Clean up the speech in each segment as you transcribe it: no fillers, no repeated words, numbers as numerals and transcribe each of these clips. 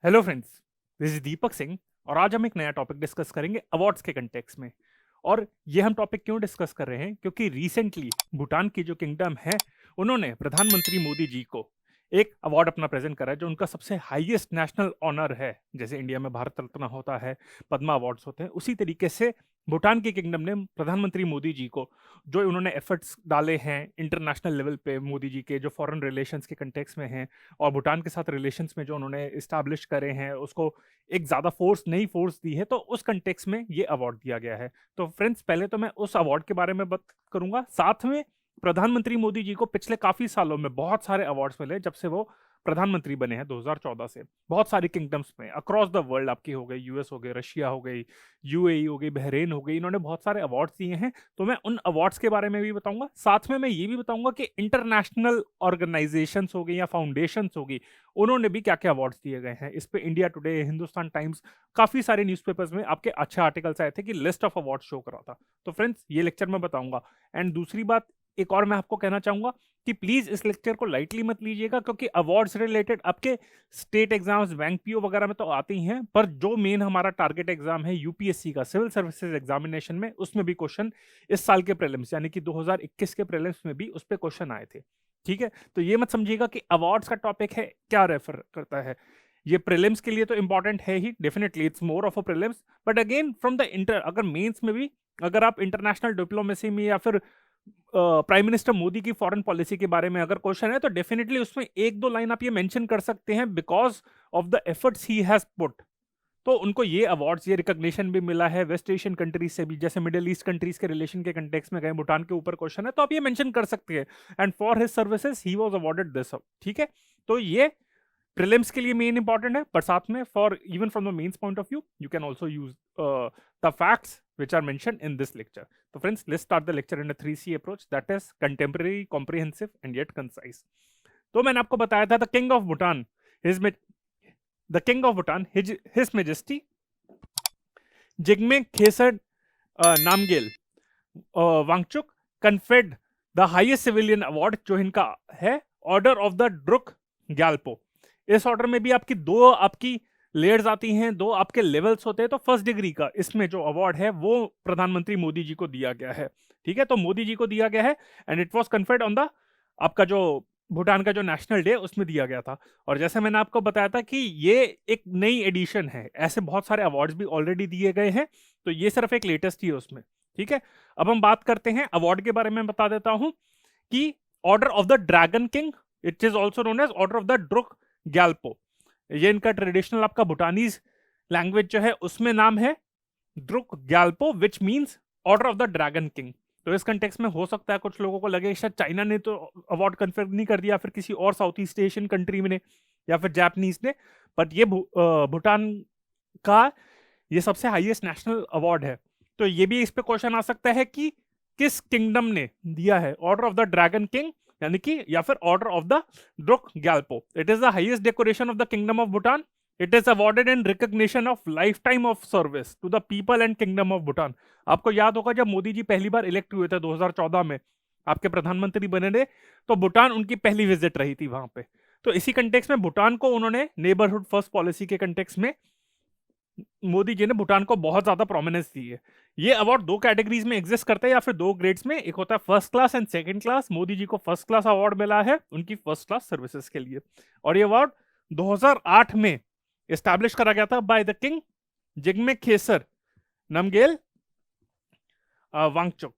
Hello friends, this is Deepak Singh और आज हम एक नया टॉपिक डिस्कस करेंगे अवार्ड्स के कंटेक्स में। और ये हम टॉपिक क्यों डिस्कस कर रहे हैं क्योंकि रिसेंटली भूटान की जो किंगडम है उन्होंने प्रधानमंत्री मोदी जी को एक अवार्ड अपना प्रेजेंट करा है जो उनका सबसे हाईएस्ट नेशनल ऑनर है। जैसे इंडिया में भारत रत्न होता है, पद्मा अवार्ड्स होते हैं, उसी तरीके से भूटान की किंगडम ने प्रधानमंत्री मोदी जी को जो उन्होंने एफर्ट्स डाले हैं इंटरनेशनल लेवल पे, मोदी जी के जो फॉरेन रिलेशंस के कंटेक्स में हैं और भूटान के साथ रिलेशंस में जो उन्होंने इस्टेब्लिश करे हैं, उसको एक ज़्यादा नई फोर्स दी है, तो उस कंटेक्स में ये अवार्ड दिया गया है। तो फ्रेंड्स, पहले तो मैं उस अवार्ड के बारे में बात करूंगा, साथ में प्रधानमंत्री मोदी जी को पिछले काफ़ी सालों में बहुत सारे अवार्ड्स मिले जब से वो प्रधानमंत्री बने हैं 2014 से। बहुत सारी किंगडम्स में अक्रॉस द वर्ल्ड, आपकी हो गई यूएस हो गई, रशिया हो गई, यूएई हो गई, बहरेन हो गई, इन्होंने बहुत सारे अवार्ड्स दिए हैं। तो मैं उन अवार्ड्स के बारे में भी बताऊंगा, साथ में मैं ये भी बताऊंगा कि इंटरनेशनल ऑर्गेनाइजेशंस हो गई या फाउंडेशंस हो गई, उन्होंने भी क्या क्या अवार्ड्स दिए गए हैं। इस पे इंडिया टुडे, हिंदुस्तान टाइम्स, काफी सारे न्यूज़पेपर्स में आपके अच्छे आर्टिकल्स आए थे कि लिस्ट ऑफ अवार्ड शो करा था। तो फ्रेंड्स, ये लेक्चर में बताऊंगा। एंड दूसरी बात एक और मैं आपको कहना चाहूंगा कि प्लीज इस लेक्चर को लाइटली मत लीजिएगा, क्योंकि अवार्ड्स रिलेटेड आपके स्टेट एग्जाम्स, बैंक पीओ वगैरह में तो आते ही हैं, पर जो मेन हमारा टारगेट एग्जाम है यूपीएससी का, सिविल सर्विसेज एग्जामिनेशन में, उसमें भी क्वेश्चन इस साल के प्रीलिम्स यानी कि 2021 के प्रीलिम्स में भी उस पर क्वेश्चन आए थे। ठीक है, तो ये मत समझिएगा कि अवार्ड्स का टॉपिक है क्या रेफर करता है। ये प्रीलिम्स के लिए तो इंपॉर्टेंट है ही, definitely it's more of a prelims, but again from the inter, अगर मेंस में भी अगर आप इंटरनेशनल डिप्लोमेसी में या फिर प्राइम मिनिस्टर मोदी की फॉरेन पॉलिसी के बारे में अगर क्वेश्चन है, तो डेफिनेटली उसमें एक दो लाइन आप ये मेंशन कर सकते हैं, because of the efforts he has put. तो उनको ये अवार्ड्स, ये रिकॉग्निशन भी मिला है वेस्ट एशियन कंट्रीज से भी, जैसे मिडिल ईस्ट कंट्रीज के रिलेशन के कंटेक्स में गए, भूटान के ऊपर क्वेश्चन है तो आप ये मेंशन कर सकते हैं, and for his services he was awarded this. ठीक है, तो ये प्रीलिम्स के लिए मेन इंपॉर्टेंट है, पर साथ में for even from the mains point of view you can also use the facts which are mentioned in this lecture. So friends, let's start the lecture in a 3C approach, that is contemporary, comprehensive and yet concise. तो मैंने आपको बताया था the king of Bhutan, the king of Bhutan, his majesty Jigme Khesar Namgyel Wangchuck conferred the highest civilian award, जो इनका है order of the Druk Gyalpo. इस order में भी आपकी दो आपकी लेयर्स आती हैं, दो आपके लेवल्स होते हैं। तो फर्स्ट डिग्री का इसमें जो अवार्ड है वो प्रधानमंत्री मोदी जी को दिया गया है। ठीक है, तो मोदी जी को दिया गया है and it was conferred on the, आपका जो भूटान का जो नेशनल डे उसमें दिया गया था। और जैसे मैंने आपको बताया था कि ये एक नई एडिशन है, ऐसे बहुत सारे अवार्ड्स भी ऑलरेडी दिए गए हैं, तो ये सिर्फ एक लेटेस्ट ही है उसमें। ठीक है, अब हम बात करते हैं अवार्ड के बारे में। बता देता हूं कि order of the dragon king, it is also known as order of the Druk Gyalpo. ये इनका ट्रेडिशनल आपका भूटानीज लैंग्वेज जो है उसमें नाम है Druk Gyalpo, which means order of the dragon king. तो इस कंटेक्स में हो सकता है कुछ लोगों को लगे शायद चाइना ने तो अवार्ड कन्फर नहीं कर दिया, फिर किसी और साउथ ईस्ट एशियन कंट्री में ने, या फिर जापानीज ने, बट ये भूटान का ये सबसे हाईएस्ट नेशनल अवार्ड है। तो ये भी इस पे क्वेश्चन आ सकता है कि किस किंगडम ने दिया है order of the dragon king, यानी कि या फिर order of the Druk Gyalpo. It is the highest decoration of the kingdom of Bhutan. It is awarded in recognition of lifetime of service to the people and kingdom of Bhutan. आपको याद होगा जब मोदी जी पहली बार elect हुए थे 2014 में, आपके प्रधानमंत्री बने थे, तो भूटान उनकी पहली विजिट रही थी वहां पे। तो इसी कंटेक्स में भूटान को उन्होंने नेबरहुड फर्स्ट पॉलिसी के कंटेक्स में मोदी जी ने भूटान को बहुत ज्यादा प्रोमिनेंस दी है। ये अवार्ड दो कैटेगरीज में एग्जिस्ट करता है या फिर दो ग्रेड्स में, एक होता है first class and second class. Modi ji को फर्स्ट क्लास अवार्ड मिला है उनकी फर्स्ट क्लास सर्विसेज के लिए, और ये अवार्ड 2008 में एस्टैब्लिश करा गया था by the king Jigme Khesar Namgyel Wangchuck.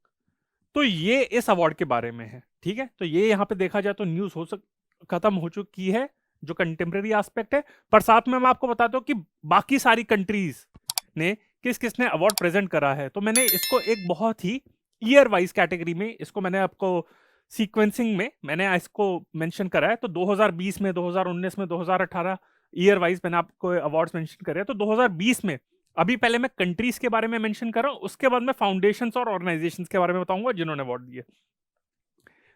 तो ये इस अवार्ड के बारे में है। ठीक है, तो ये यहाँ पे देखा जाए तो न्यूज खत्म हो चुकी है जो कंटेम्प्रेरी एस्पेक्ट है, पर साथ में मैं आपको बताता हूँ कि बाकी सारी कंट्रीज ने किस किस ने अवार्ड प्रेजेंट करा है। तो मैंने इसको एक बहुत ही ईयर वाइज कैटेगरी में, इसको मैंने आपको सीक्वेंसिंग में मैंने इसको मेंशन करा है। तो 2020 में, 2019 में, 2018 ईयर वाइज मैंने आपको अवार्ड्स मेंशन करे हैं। तो 2020 में, अभी पहले मैं कंट्रीज के बारे में मेंशन कर रहा हूं, उसके बाद मैं फाउंडेशंस और ऑर्गेनाइजेशंस के बारे में बताऊंगा जिन्होंने अवार्ड दिए।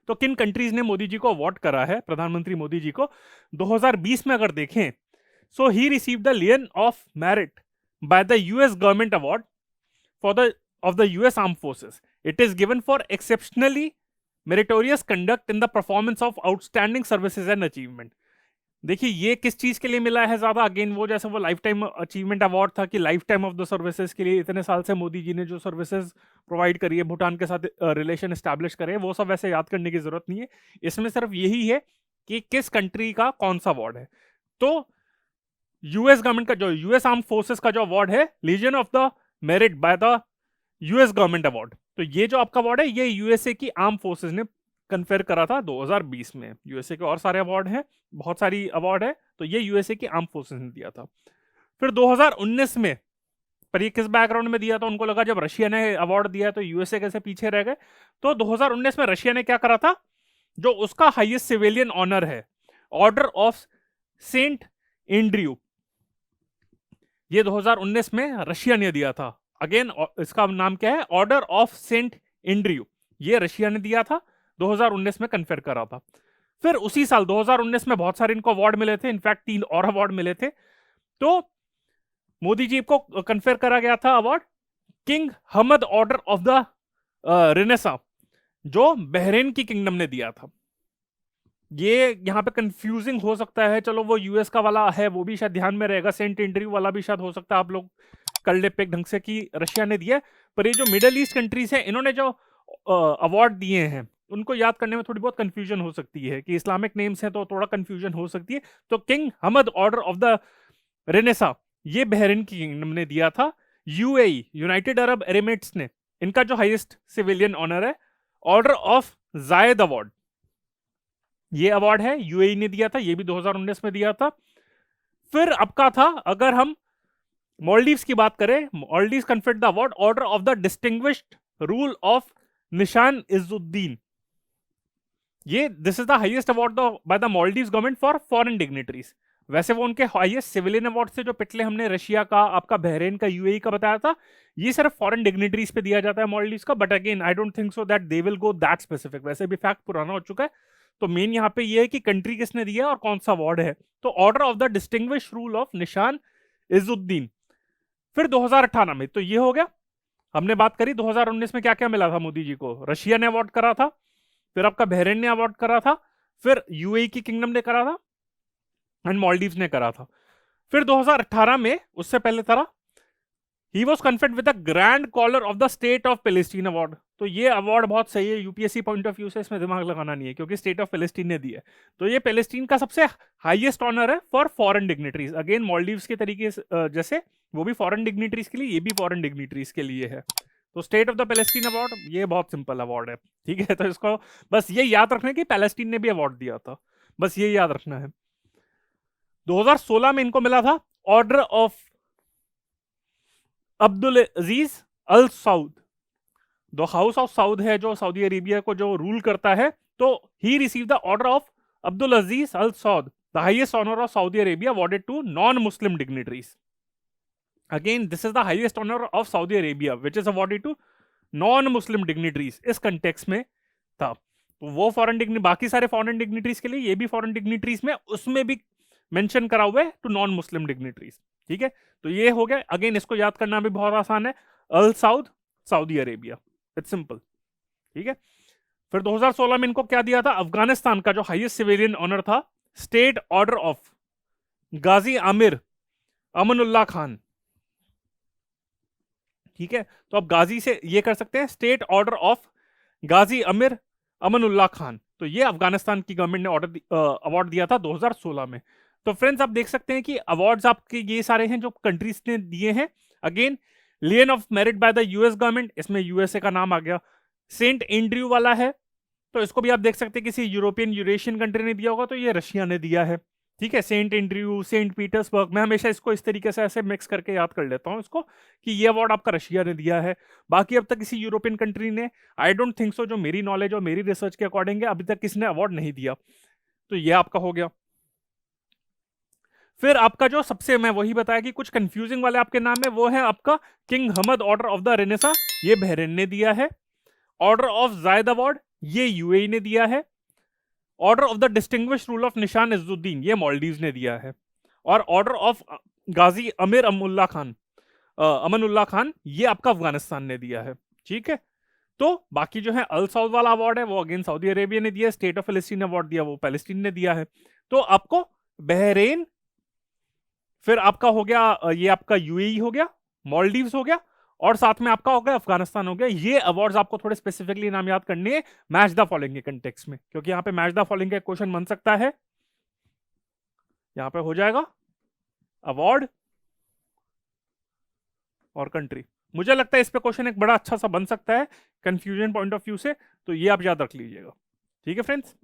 तो किन कंट्रीज ने मोदी जी को अवार्ड करा है, प्रधानमंत्री मोदी जी को 2020 में अगर देखें, so he receive the legion of merit by the US government award for the of the US arm forces. It is given for exceptionally meritorious conduct in the performance of outstanding services and achievement. देखिए ये किस चीज के लिए मिला है ज्यादा, again वो जैसे वो लाइफ टाइम अचीवमेंट अवार्ड था कि life time of the services के लिए इतने साल से मोदी जी ने जो सर्विसेज प्रोवाइड करी है, भूटान के साथ रिलेशन एस्टैब्लिश करे, वो सब वैसे याद करने की जरूरत नहीं है। इसमें सिर्फ यही है कि किस कंट्री का कौन सा अवार्ड है। तो यूएस गवर्नमेंट का जो यूएस आर्म फोर्सेस का जो अवार्ड है, legion of the merit by the US government award, तो ये जो आपका अवार्ड है ये यूएसए की आर्म फोर्सेस ने कन्फेयर करा था 2020 में। यूएसए के और सारे अवार्ड हैं, बहुत सारी अवार्ड है, तो ये यूएसए की आर्म फोर्सेस ने दिया था। फिर 2019 में, पर ये किस बैकग्राउंड में दिया था, उनको लगा जब रशिया ने अवार्ड दिया तो यूएसए कैसे पीछे रह गए। तो 2019 में रशिया ने क्या करा था, जो उसका हाईएस्ट सिविलियन ऑनर है, ऑर्डर ऑफ सेंट एंड्रयू, ये 2019 में रशिया ने दिया था। अगेन इसका नाम क्या है, ऑर्डर ऑफ सेंट एंड्रयू, ये रशिया ने दिया था, 2019 में कन्फेयर करा था। फिर उसी साल 2019 में बहुत सारे इनको अवार्ड मिले थे, इनफैक्ट 3 और अवार्ड मिले थे। तो मोदी जी को कन्फेयर करा गया था award king Hamad order of the Renaissance, जो बहरीन की किंगडम ने दिया था। ये यहाँ पे कंफ्यूजिंग हो सकता है, चलो वो यूएस का वाला है वो भी शायद ध्यान में रहेगा, सेंट एंड्रयू वाला भी शायद हो सकता है आप लोग कर ले पे ढंग से कि रशिया ने दिया है। पर ये जो मिडल ईस्ट कंट्रीज है, इन्होंने जो अवार्ड दिए हैं उनको याद करने में थोड़ी बहुत कंफ्यूजन हो सकती है कि इस्लामिक नेम्स हैं तो थोड़ा कंफ्यूजन हो सकती है। तो king Hamad order of the Renaissance, ये बहरीन की किंगडम ने दिया था। यूएई, यूनाइटेड अरब एमिरेट्स ने, इनका जो हाईएस्ट सिविलियन ऑनर है, ऑर्डर ऑफ जायद अवार्ड, ये अवार्ड है यूएई ने दिया था, ये भी 2019 में दिया था। फिर अब का था, अगर हम मालदीव्स की बात करें, Maldives conferred the award order of the distinguished rule of निशान इजुद्दीन, ये this is the highest award by the Maldives government for foreign dignitaries. वैसे वो उनके हाईएस्ट सिविलियन अवार्ड से जो पिछले हमने रशिया का, आपका बहरीन का, यूएई का बताया था, ये सिर्फ फॉरेन डिग्निटरीज पे दिया जाता है मालदीव्स का। But again I don't think so that they will go that specific, वैसे भी फैक्ट पुराना हो चुका है। तो मेन यहाँ पे ये है कि कंट्री किसने दिया और कौन सा अवार्ड है। तो order of the distinguish rule of निशान इजुद्दीन। फिर 2018 में, तो ये हो गया, हमने बात करी 2019 में क्या क्या मिला था मोदी जी को। रशिया ने अवार्ड करा था, फिर आपका बहरीन ने अवार्ड करा था, फिर यूएई की किंगडम ने करा था, एंड मालदीव्स ने करा था। फिर 2018 में, उससे पहले था, he was conferred with the grand collar of the state of Palestine award. तो ये अवार्ड बहुत सही है, यूपीएससी पॉइंट ऑफ व्यू से इसमें दिमाग लगाना नहीं है, क्योंकि स्टेट ऑफ पैलेस्टीन ने दिया है। तो ये पैलेस्टीन का सबसे हाईएस्ट ऑनर है for foreign dignitaries. Again Maldives के तरीके से जैसे वो भी फॉरेन डिग्निटरीज के लिए, ये भी फॉरेन डिग्निटरीज के लिए है। तो state of the Palestine award, ये बहुत सिंपल अवार्ड है, ठीक है। तो इसको बस ये याद रखना है कि पैलेस्टीन ने भी अवार्ड दिया था, बस ये याद रखना है। 2016 में इनको मिला था order of Abdul Aziz Al Saud, the house of Saud है जो सऊदी अरेबिया को जो रूल करता है। तो he receive the order of Abdul Aziz Al Saud, the highest honour of Saudi Arabia, awarded to non Muslim dignitaries. Again this is the highest honour of Saudi Arabia which is awarded to non Muslim dignitaries. इस context में था, तो वो foreign dignitary, बाकी सारे foreign dignitaries के लिए, ये भी फॉरेन डिग्निटरीज में, उसमें भी मेंशन करा हुआ है टू नॉन मुस्लिम डिग्निटरीज, ठीक है। तो ये हो गया। अगेन इसको याद करना भी बहुत आसान है, Al Saud, Saudi Arabia, it's simple, ठीक है। फिर 2016 में इनको क्या दिया था, अफगानिस्तान का जो हाईएस्ट सिविलियन ऑनर था, स्टेट ऑर्डर ऑफ गाजी आमिर अमनुल्लाह खान, ठीक है। तो अब गाजी से ये कर सकते हैं, स्टेट ऑर्डर ऑफ गाजी अमीर अमनुल्लाह खान। तो ये अफगानिस्तान की गवर्नमेंट ने अवार्ड दिया था 2016 में। तो फ्रेंड्स आप देख सकते हैं कि अवार्ड्स आपके ये सारे हैं जो कंट्रीज ने दिए हैं। Again legion of merit by the US government, इसमें यूएसए का नाम आ गया। सेंट एंड्रयू वाला है, तो इसको भी आप देख सकते हैं किसी यूरोपियन यूरेशियन कंट्री ने दिया होगा, तो ये रशिया ने दिया है, ठीक है। सेंट एंड्रयू, सेंट पीटर्सबर्ग, मैं हमेशा इसको इस तरीके से ऐसे मिक्स करके याद कर लेता हूं इसको कि ये अवार्ड आपका रशिया ने दिया है। बाकी अब तक किसी यूरोपियन कंट्री ने, आई डोंट थिंक सो, जो मेरी नॉलेज और मेरी रिसर्च के अकॉर्डिंग है, अभी तक किसी ने अवार्ड नहीं दिया। तो ये आपका हो गया। फिर आपका जो सबसे, मैं वही बताया कि कुछ कंफ्यूजिंग वाले आपके नाम है, वो है आपका king Hamad order of the Renaissance, ये बहरीन ने दिया है। ऑर्डर ऑफ जायद अवार्ड, ये यूएई ने दिया है। Order of the distinguish rule of निशान इजुद्दीन, ये मालदीव्स ने दिया है। और ऑर्डर ऑफ गाजी अमीर अमुल्ला खान, अमनुल्लाह खान, ये आपका अफगानिस्तान ने दिया है, ठीक है। तो बाकी जो है अल सऊद वाला अवार्ड है वो अगेन सऊदी अरेबिया ने दिया, स्टेट ऑफ पैलेस्टीन अवार्ड दिया वो पैलेस्टीन ने दिया है। तो आपको बहरेन, फिर आपका हो गया ये आपका यूएई हो गया, मालदीव्स हो गया, और साथ में आपका हो गया अफगानिस्तान हो गया। ये अवार्ड्स आपको थोड़े स्पेसिफिकली नाम याद करने हैं मैच द फॉलोइंग के कंटेक्स्ट में, क्योंकि यहाँ पे मैच द फॉलोइंग का क्वेश्चन बन सकता है। यहाँ पे हो जाएगा अवार्ड और कंट्री। मुझे लगता है इस पे क्वेश्चन एक बड़ा अच्छा सा बन सकता है कंफ्यूजन पॉइंट ऑफ व्यू से, तो ये आप याद रख लीजिएगा। ठीक है फ्रेंड्स,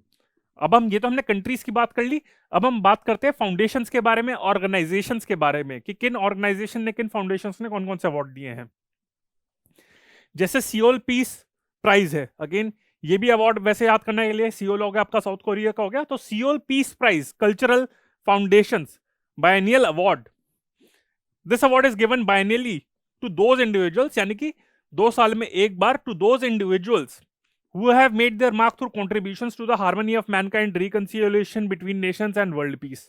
अब हम ये तो हमने कंट्रीज की बात कर ली, अब हम बात करते हैं फाउंडेशंस के बारे में, ऑर्गेनाइजेशंस के बारे में, कि किन ऑर्गेनाइजेशन ने, किन फाउंडेशंस ने कौन कौन से अवार्ड दिए हैं। जैसे सियोल पीस प्राइज है, अगेन ये भी अवार्ड वैसे याद करने के लिए, सियोल हो गया आपका साउथ कोरिया का हो गया, तो Seoul peace prize cultural foundations biennial award. This award is given biennially to those individuals, यानी कि 2 साल में एक बार, to those individuals who have made their mark through contributions to the harmony of mankind, reconciliation between nations and world peace।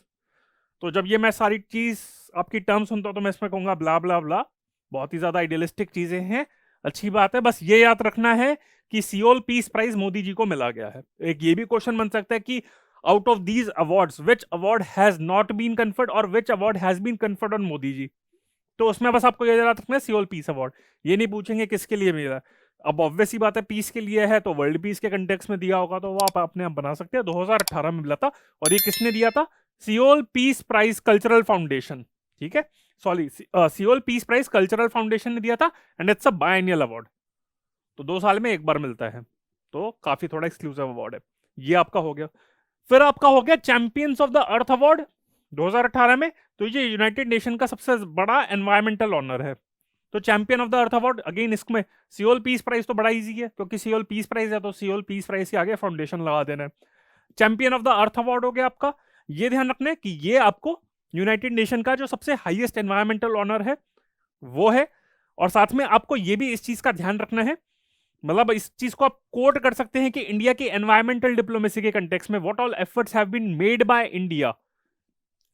तो जब ये मैं सारी चीज आपकी टर्म सुनता हूं तो मैं इसमें कहूंगा ब्ला ब्ला ब्ला, बहुत ही ज्यादा आइडियलिस्टिक चीजें हैं, अच्छी बात है, बस ये याद रखना है कि Seoul peace prize Modi ji को मिला गया है। एक ये भी क्वेश्चन बन सकता है कि out of these awards which award has not been conferred और which award has been conferred on Modi ji, तो उसमें बस आपको ये याद रखना है सियोल पीस अवार्ड, ये नहीं पूछेंगे किसके लिए मिला। अब ऑब्वियस ही बात है पीस के लिए है तो वर्ल्ड पीस के कंटेक्स्ट में दिया होगा, तो वो आप अपने आप बना सकते हैं। 2018 में मिला था, और ये किसने दिया था? Seoul peace prize cultural foundation. ठीक है, sorry, Seoul peace prize cultural foundation ने दिया था, and it's a biennial award, तो 2 साल में एक बार मिलता है, तो काफी थोड़ा एक्सक्लूसिव अवार्ड है। ये आपका हो गया। फिर आपका हो गया champions of the earth award 2018 में, तो ये यूनाइटेड नेशन का सबसे बड़ा एनवायरमेंटल ऑनर है। तो champion of the earth award, again इसमें सियोल पीस प्राइज तो बड़ा इजी है, क्योंकि सियोल पीस प्राइज है, तो सियोल पीस प्राइज के आगे फाउंडेशन लगा देना है। Champion of the earth award हो गया आपका, ये ध्यान रखना है कि ये आपको यूनाइटेड नेशन का जो सबसे हाईएस्ट एनवायरमेंटल ऑनर है वो है। और साथ में आपको ये भी इस चीज का ध्यान रखना है, मतलब इस चीज को आप कोट कर सकते हैं कि इंडिया की एनवायरमेंटल डिप्लोमेसी के कंटेक्स्ट में what all efforts have been made by India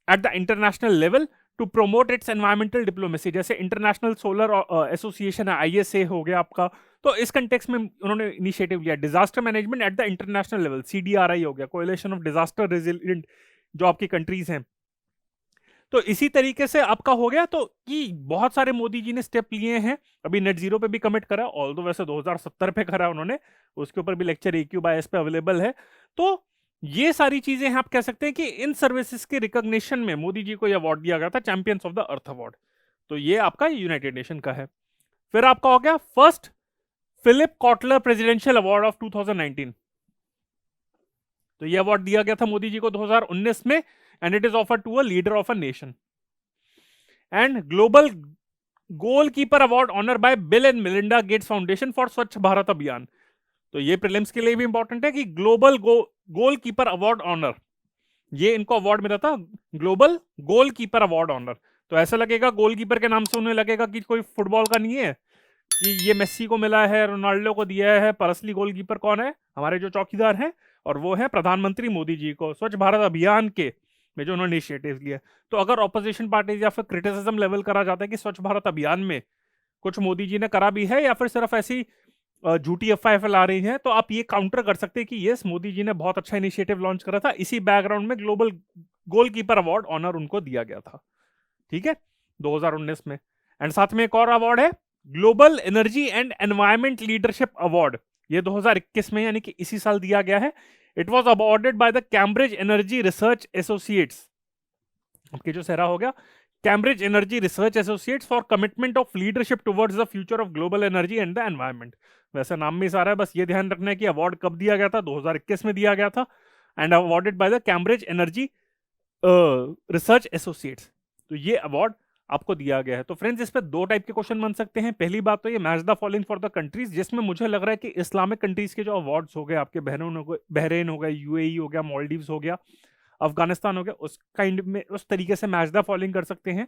at the international level to promote its environmental diplomacy. जैसे इंटरनेशनल सोलर एसोसिएशन है, आईएसए हो गया आपका, तो इस कंटेक्स्ट में उन्होंने इनिशिएटिव लिया। Disaster management eight the international level, CDRI हो गया, कोएलिशन ऑफ डिजास्टर रेजिलिएंट जो आपकी कंट्रीज हैं। तो इसी तरीके से आपका हो गया, तो कि बहुत सारे मोदी जी ने स्टेप लिए हैं। अभी नेट जीरो पे भी कमिट करा, ऑल दो वैसे 2070 पे करा उन्होंने, उसके ऊपर भी लेक्चर AQ/S पे अवेलेबल है। तो ये सारी चीजें हैं, आप कह सकते हैं कि इन सर्विसेज के रिकॉग्निशन में मोदी जी को यह अवार्ड दिया गया था, champions of the earth award. तो ये आपका यूनाइटेड नेशन का है। फिर आपका हो गया first Philip Kotler presidential award of 2019। तो ये अवार्ड दिया गया था मोदी जी को 2019 में, and it is offered to a leader of a nation. And global goalkeeper award honour by Bill and Melinda Gates foundation for Swachh Bharat अभियान। तो ये प्रीलिम्स के लिए भी इंपॉर्टेंट है कि ग्लोबल गोलकीपर अवार्ड ऑनर, ये इनको अवार्ड मिला था, ग्लोबल गोलकीपर अवार्ड ऑनर। तो ऐसा लगेगा गोलकीपर के नाम से उन्हें लगेगा कि कोई फुटबॉल का नहीं है, कि ये मेस्सी को मिला है, रोनाल्डो को दिया है, पर असली गोलकीपर कौन है? हमारे जो चौकीदार हैं, और वो है प्रधानमंत्री मोदी जी को, स्वच्छ भारत अभियान के में जो उन्होंने इनिशिएटिव लिए। तो अगर ऑपोजिशन पार्टीज या फिर क्रिटिसिज्म लेवल करा जाता है कि स्वच्छ भारत अभियान में कुछ मोदी जी ने करा भी है, या फिर सिर्फ ऐसी झूठी अफवाह फैला रही हैं, तो आप ये काउंटर कर सकते हैं कि यस, मोदी जी ने बहुत अच्छा इनिशिएटिव लॉन्च करा था। इसी बैकग्राउंड में ग्लोबल गोलकीपर अवार्ड ऑनर उनको दिया गया था, ठीक है, 2019 में। एंड साथ में एक और अवार्ड है, global energy and environment leadership award, ये 2021 में यानी कि इसी साल दिया गया है। It was awarded by the Cambridge energy research associates, आपके जो सेरा हो गया, Cambridge energy research associates for commitment of leadership towards the future of global energy and the environment. वैसे नाम में सारा है, बस ये ध्यान रखना है कि अवार्ड कब दिया गया था, 2021 में दिया गया था, and awarded by the Cambridge energy research associates. तो ये अवार्ड आपको दिया गया है। तो फ्रेंड्स, इस पे 2 टाइप के क्वेश्चन बन सकते हैं। पहली बात तो ये match the following for the countries, जिसमें मुझे लग रहा है कि इस्लामिक कंट्रीज के जो अवार्ड्स हो गए आपके, बहरीन हो गया, यूएई हो गया, मालदीव्स हो गया, अफगानिस्तान हो गया, उस काइंड में उस तरीके से मैच द फॉलोइंग कर सकते हैं।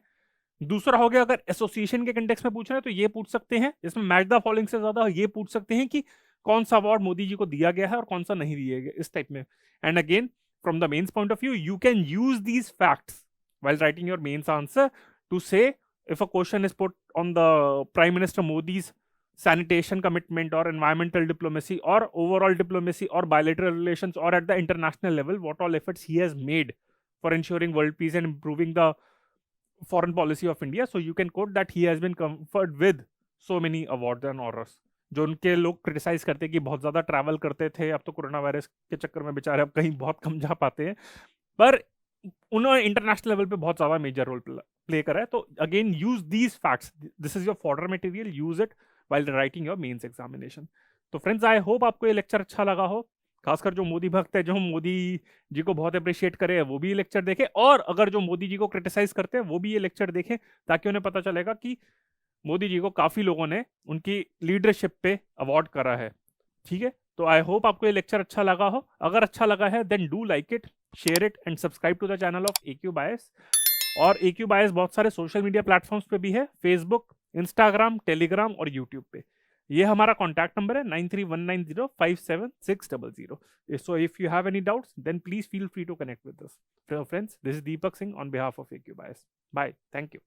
दूसरा हो गया, अगर एसोसिएशन के कंटेक्स्ट में पूछ रहे हैं तो ये पूछ सकते हैं, इसमें मैच द फॉलोइंग से ज्यादा ये पूछ सकते हैं कि कौन सा अवार्ड मोदी जी को दिया गया है और कौन सा नहीं दिया गया, इस टाइप में। And again, from the mains point of view, you can use these facts while writing your mains answer to say if a question is put on the Prime Minister Modi's sanitation commitment or environmental diplomacy or overall diplomacy or bilateral relations or at the international level, what all efforts he has made for ensuring world peace and improving the foreign policy of India. So you can quote that he has been conferred with so many awards and honors. जो उनके लोग criticise करते हैं कि बहुत ज़्यादा travel करते थे, अब तो कोरोना वायरस के चक्कर में बेचारे अब कहीं बहुत कम जा पाते हैं, पर उन्होंने इंटरनेशनल लेवल पे बहुत ज़्यादा मेजर रोल प्ले करा है. तो again use these facts, this is your fodder material, use it while writing your mains examination. तो फ्रेंड्स, आई होप आपको ये लेक्चर अच्छा लगा हो. खासकर जो मोदी भक्त है, जो मोदी जी को बहुत अप्रिशिएट करे, वो भी ये लेक्चर देखें, और अगर जो मोदी जी को क्रिटिसाइज करते हैं वो भी ये लेक्चर देखें, ताकि उन्हें पता चलेगा कि मोदी जी को काफ़ी लोगों ने उनकी लीडरशिप पे अवार्ड करा है. ठीक है, तो आई होप आपको ये लेक्चर अच्छा लगा हो. अगर अच्छा लगा है then do like it, share it and subscribe to the channel of AQ Bias. और AQ Bias बहुत सारे सोशल मीडिया प्लेटफॉर्म्स पे भी है, फेसबुक, इंस्टाग्राम, टेलीग्राम और यूट्यूब पे. ये हमारा कॉन्टैक्ट नंबर है 9319057600. So if you have any doubts then please feel free to connect with us. Friends, this is Deepak Singh on behalf of AQ Bias. Bye, thank you.